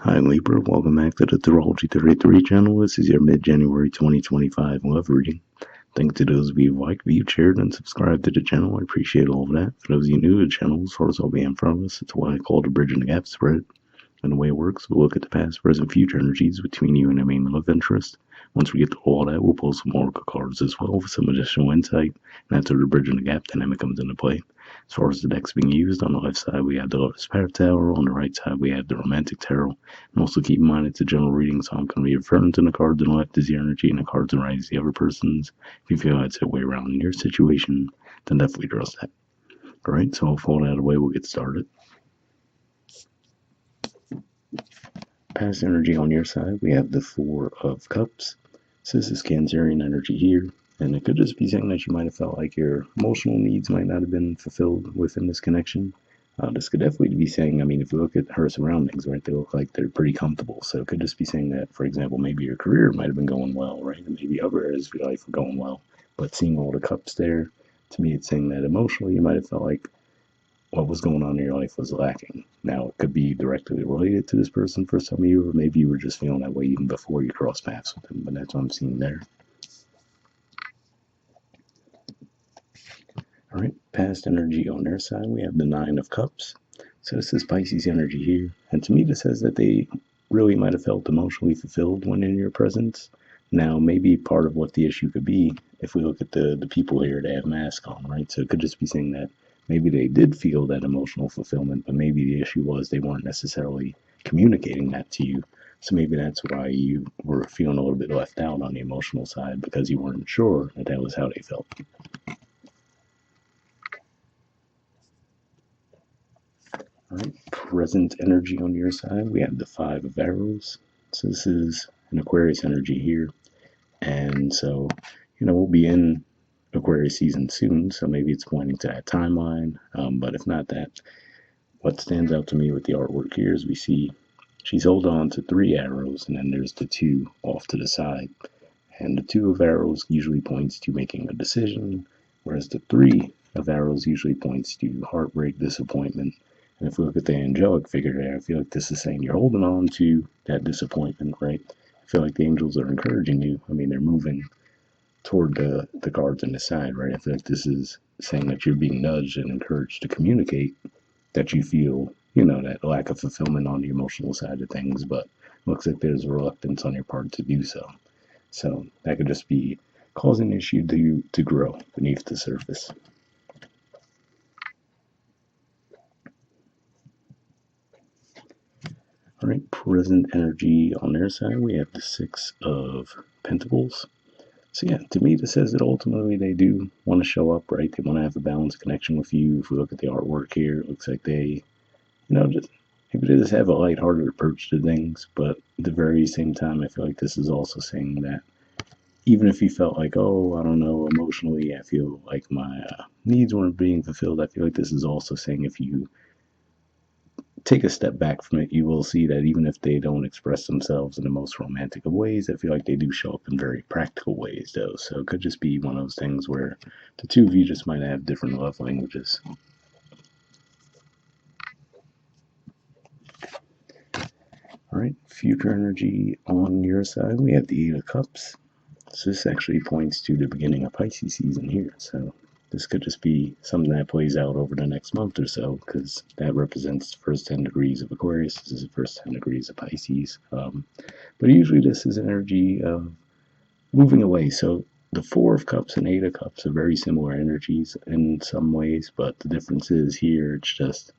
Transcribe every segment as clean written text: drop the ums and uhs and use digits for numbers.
Hi Libra, welcome back to the Astrology 33 channel. This is your mid-January 2025 love reading. Thanks to those of you who liked, viewed, shared, and subscribed to the channel. I appreciate all of that. For those of you new to the channel, as far as I'll be in front of us, it's what I call the Bridge and the Gap spread. And the way it works, we'll look at the past, present, future energies between you and the main love interest. Once we get to all that, we'll pull some oracle cards as well with some additional insight. And that's where the Bridge and the Gap dynamic comes into play. As far as the decks being used, on the left side we have the Lover's Power Tarot, on the right side we have the Romantic Tarot. And also keep in mind it's a general reading, so I'm going to be referring to the cards on the left is the energy and the cards on the right is the other person's. If you feel that's a way around in your situation, then definitely trust that. Alright, so with all that out of the way, we'll get started. Past energy on your side, we have the Four of Cups. So this is Cancerian energy here, and it could just be saying that you might have felt like your emotional needs might not have been fulfilled within this connection. This could definitely be saying, if you look at her surroundings, right, they look like they're pretty comfortable. So it could just be saying that, for example, maybe your career might have been going well, right, and maybe other areas of your life were going well. But seeing all the cups there, to me, it's saying that emotionally you might have felt like what was going on in your life was lacking. Now, it could be directly related to this person for some of you, or maybe you were just feeling that way even before you crossed paths with them, but that's what I'm seeing there. All right, past energy on their side, we have the Nine of Cups. So this is Pisces energy here, and to me this says that they really might have felt emotionally fulfilled when in your presence. Now, maybe part of what the issue could be, if we look at the people here, they have masks on, right? So it could just be saying that maybe they did feel that emotional fulfillment, but maybe the issue was they weren't necessarily communicating that to you. So maybe that's why you were feeling a little bit left out on the emotional side, because you weren't sure that that was how they felt. All right, present energy on your side, we have the Five of Arrows. So this is an Aquarius energy here. And so, we'll be in Aquarius season soon, so maybe it's pointing to that timeline. But if not that, what stands out to me with the artwork here is we see she's holding on to three arrows, and then there's the two off to the side. And the Two of Arrows usually points to making a decision, whereas the Three of Arrows usually points to heartbreak, disappointment. And if we look at the angelic figure there, I feel like this is saying you're holding on to that disappointment, right? I feel like the angels are encouraging you. They're moving toward the cards on the side, right? I feel like this is saying that you're being nudged and encouraged to communicate that you feel, that lack of fulfillment on the emotional side of things, but looks like there's a reluctance on your part to do so. So that could just be causing the issue to grow beneath the surface. All right, present energy on their side, we have the Six of Pentacles. So yeah, to me, this says that ultimately they do want to show up, right? They want to have a balanced connection with you. If we look at the artwork here, it looks like they, just maybe they just have a lighthearted approach to things. But at the very same time, I feel like this is also saying that even if you felt like, oh, I don't know, emotionally, I feel like my needs weren't being fulfilled, I feel like this is also saying if you take a step back from it, you will see that even if they don't express themselves in the most romantic of ways, I feel like they do show up in very practical ways, though. So it could just be one of those things where the two of you just might have different love languages. All right, future energy on your side, we have the Eight of Cups. So this actually points to the beginning of Pisces season here. So this could just be something that plays out over the next month or so, because that represents the first 10 degrees of Aquarius. This is the first 10 degrees of Pisces. But usually this is energy of moving away. So the Four of Cups and Eight of Cups are very similar energies in some ways, but the difference is here it's just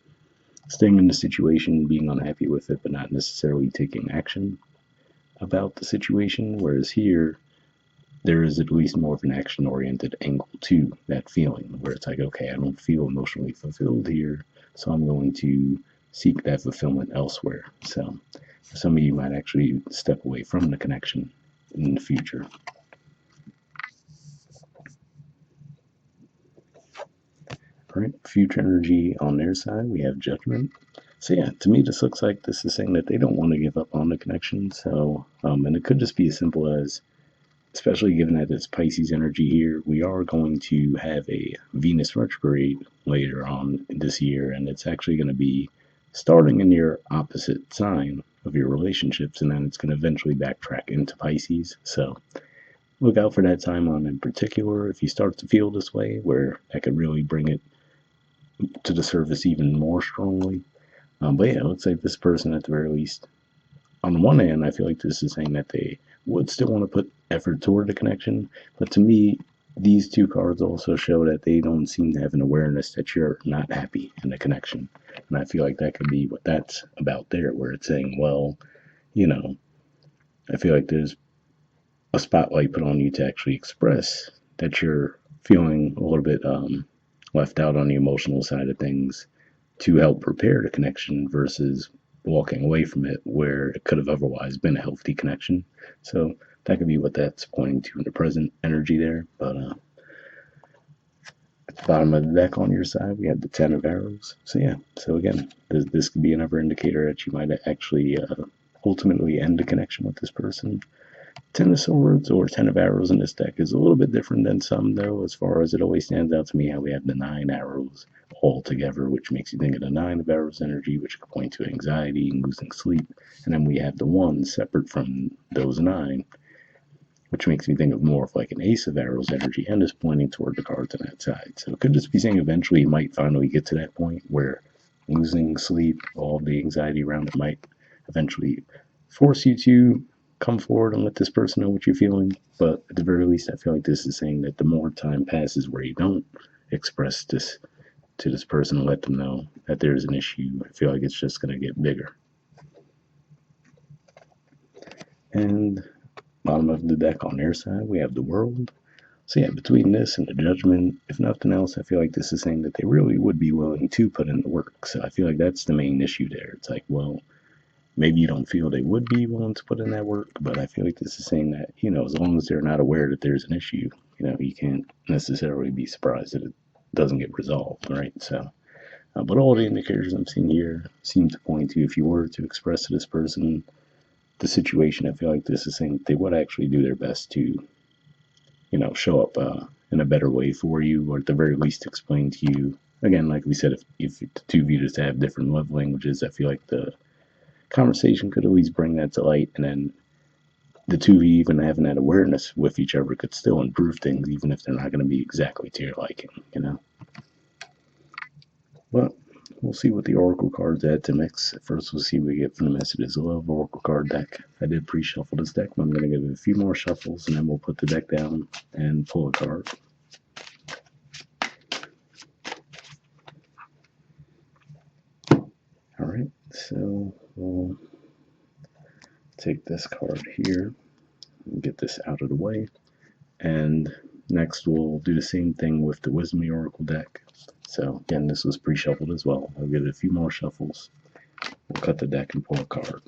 staying in the situation, being unhappy with it, but not necessarily taking action about the situation. Whereas here, there is at least more of an action oriented angle to that feeling where it's like, okay, I don't feel emotionally fulfilled here, so I'm going to seek that fulfillment elsewhere. So some of you might actually step away from the connection in the future. All right, future energy on their side, we have Judgment. So yeah, to me, this looks like this is saying that they don't want to give up on the connection. So, and it could just be as simple as, especially given that it's Pisces energy here, we are going to have a Venus retrograde later on this year, and it's actually going to be starting in your opposite sign of your relationships, and then it's going to eventually backtrack into Pisces. So look out for that timeline in particular if you start to feel this way, where that could really bring it to the surface even more strongly. But yeah, it looks like this person, at the very least, on the one hand, I feel like this is saying that they would still want to put effort toward the connection. But to me, these two cards also show that they don't seem to have an awareness that you're not happy in the connection. And I feel like that could be what that's about there, where it's saying, well, you know, I feel like there's a spotlight put on you to actually express that you're feeling a little bit left out on the emotional side of things to help prepare the connection versus walking away from it where it could have otherwise been a healthy connection. So that could be what that's pointing to in the present energy there. But at the bottom of the deck on your side, we have the Ten of Arrows. So yeah, so again, this could be another indicator that you might actually ultimately end a connection with this person. Ten of Swords or Ten of Arrows in this deck is a little bit different than some, though, as far as it always stands out to me how we have the Nine Arrows all together, which makes you think of the Nine of Arrows energy, which could point to anxiety and losing sleep. And then we have the one separate from those nine, which makes me think of more of like an Ace of Arrows energy and is pointing toward the cards on that side. So it could just be saying eventually you might finally get to that point where losing sleep, all the anxiety around it might eventually force you to come forward and let this person know what you're feeling. But at the very least, I feel like this is saying that the more time passes where you don't express this to this person and let them know that there's an issue, I feel like it's just going to get bigger. And bottom of the deck on their side, we have the World. So yeah, between this and the Judgment, if nothing else, I feel like this is saying that they really would be willing to put in the work. So I feel like that's the main issue there. It's like, well, maybe you don't feel they would be willing to put in that work, but I feel like this is saying that, as long as they're not aware that there's an issue, you can't necessarily be surprised that it doesn't get resolved, right? So, but all the indicators I'm seeing here seem to point to if you were to express to this person the situation, I feel like this is saying they would actually do their best to, show up in a better way for you, or at the very least explain to you. Again, like we said, if the two of you just have different love languages, I feel like the conversation could at least bring that to light, and then the two of you even having that awareness with each other could still improve things, even if they're not going to be exactly to your liking. But we'll see what the Oracle cards add to mix. First, we'll see what we get from the Messages of Love Oracle card deck. I did pre-shuffle this deck, but I'm going to give it a few more shuffles, and then we'll put the deck down and pull a card. All right, so we'll take this card here and get this out of the way. And next, we'll do the same thing with the Wisdom of the Oracle deck. So again, this was pre-shuffled as well. I'll give it a few more shuffles. We'll cut the deck and pull a card.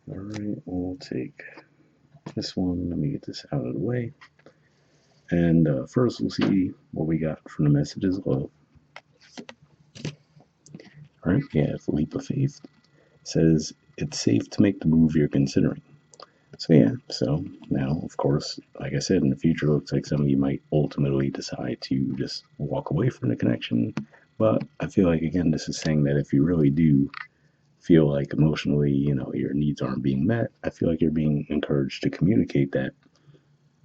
All right, we'll take this one. Let me get this out of the way. And first, we'll see what we got from the Messages of Love. All right, we have Leap of Faith. It says, it's safe to make the move you're considering. So yeah, so now, of course, like I said, in the future, it looks like some of you might ultimately decide to just walk away from the connection. But I feel like, again, this is saying that if you really do feel like emotionally, your needs aren't being met, I feel like you're being encouraged to communicate that,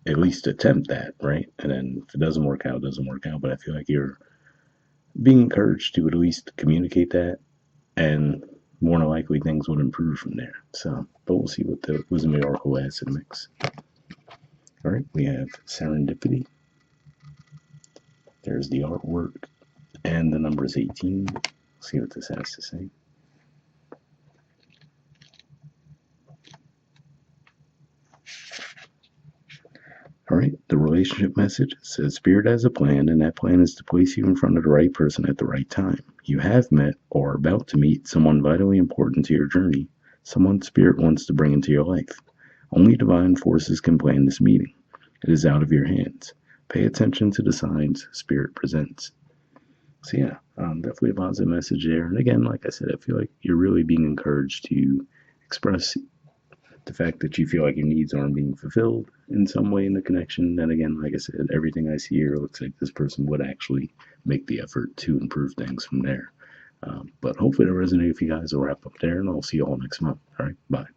at least attempt that, right? And then if it doesn't work out, it doesn't work out. But I feel like you're being encouraged to at least communicate that, and more than likely things would improve from there. So, but we'll see what the Wisdom of the Oracle adds to the mix. All right, we have Serendipity. There's the artwork, and the number is 18. Let's see what this has to say. All right, the relationship message says Spirit has a plan, and that plan is to place you in front of the right person at the right time. You have met or are about to meet someone vitally important to your journey, someone Spirit wants to bring into your life. Only divine forces can plan this meeting. It is out of your hands. Pay attention to the signs Spirit presents. So yeah, definitely a positive message there. And again, like I said, I feel like you're really being encouraged to express the fact that you feel like your needs aren't being fulfilled in some way in the connection, then again, like I said, everything I see here looks like this person would actually make the effort to improve things from there. But hopefully, it resonated with you guys. I'll wrap up there, and I'll see you all next month. All right, bye.